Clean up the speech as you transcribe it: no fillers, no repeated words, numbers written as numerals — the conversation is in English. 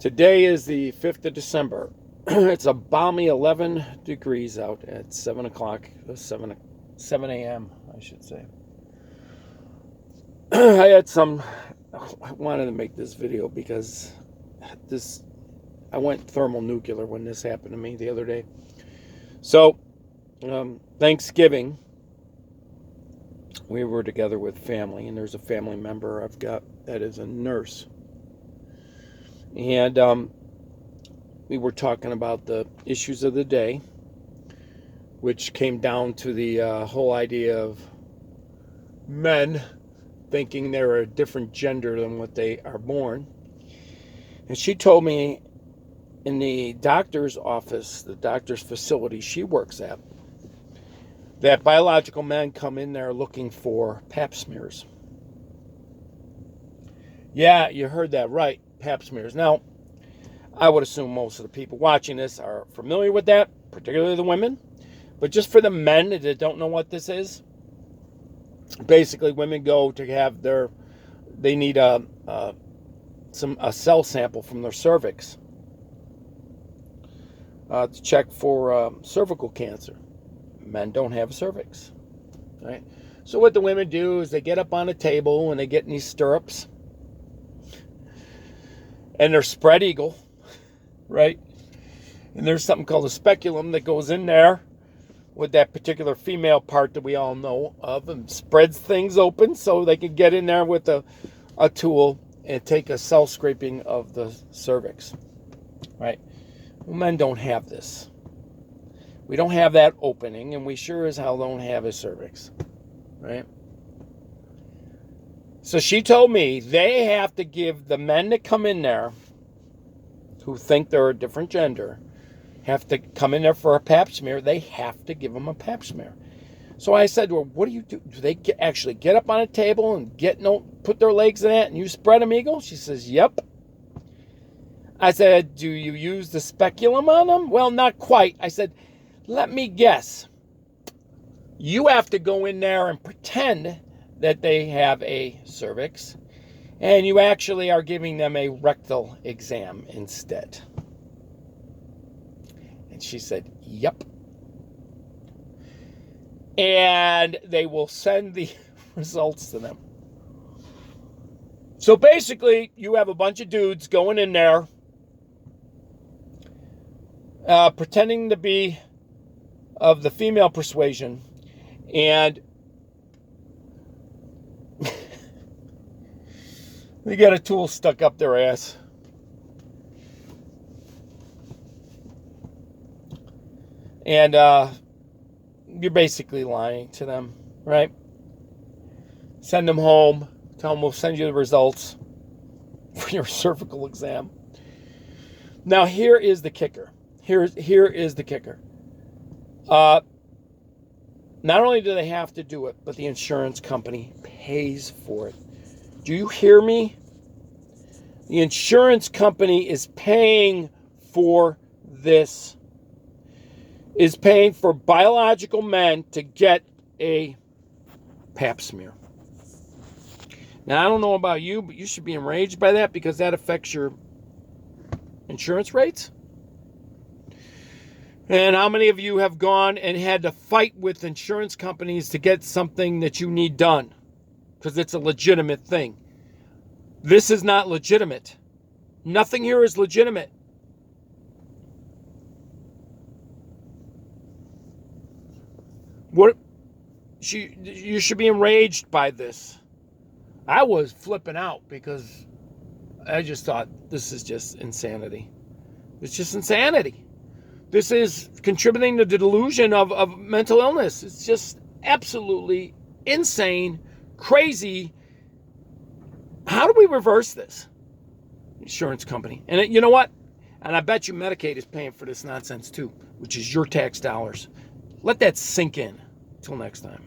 Today is the 5th of December. It's a balmy 11 degrees out at 7 o'clock, 7 a.m., I should say. I wanted to make this video because I went thermonuclear when this happened to me the other day. So, Thanksgiving, we were together with family, and there's a family member I've got that is a nurse. And we were talking about the issues of the day, which came down to the whole idea of men thinking they're a different gender than what they are born. And she told me in the doctor's office, the doctor's facility she works at, that biological men come in there looking for pap smears. Yeah, you heard that right, pap smears. Now, I would assume most of the people watching this are familiar with that, particularly the women. But just for the men that don't know what this is, basically women go to have they need a cell sample from their cervix to check for cervical cancer. Men don't have a cervix, right? So what the women do is they get up on a table and they get in these stirrups and they're spread eagle, right? And there's something called a speculum that goes in there with that particular female part that we all know of and spreads things open so they can get in there with a tool and take a cell scraping of the cervix, right? Well, men don't have this. We don't have that opening, and we sure as hell don't have a cervix, right? So she told me they have to give the men that come in there who think they're a different gender, have to come in there for a pap smear. They have to give them a pap smear. So I said to her, what do you do? Do they actually get up on a table and put their legs in it and you spread them eagle? She says, yep. I said, do you use the speculum on them? Well, not quite. I said, let me guess. You have to go in there and pretend that they have a cervix, and you actually are giving them a rectal exam instead. And she said, yep. And they will send the results to them. So basically, you have a bunch of dudes going in there, pretending to be of the female persuasion, and they get a tool stuck up their ass. And you're basically lying to them, right? Send them home. Tell them we'll send you the results for your cervical exam. Now, here is the kicker. Here is the kicker. Not only do they have to do it, but the insurance company pays for it. Do you hear me? The insurance company is paying for this. Is paying for biological men to get a pap smear. Now, I don't know about you, but you should be enraged by that because that affects your insurance rates. And how many of you have gone and had to fight with insurance companies to get something that you need done? Because it's a legitimate thing. This is not legitimate. Nothing here is legitimate. You should be enraged by this. I was flipping out because I just thought this is just insanity. It's just insanity. This is contributing to the delusion of mental illness. It's just absolutely insane, crazy. How do we reverse this? Insurance company. And you know what? And I bet you Medicaid is paying for this nonsense too, which is your tax dollars. Let that sink in. Till next time.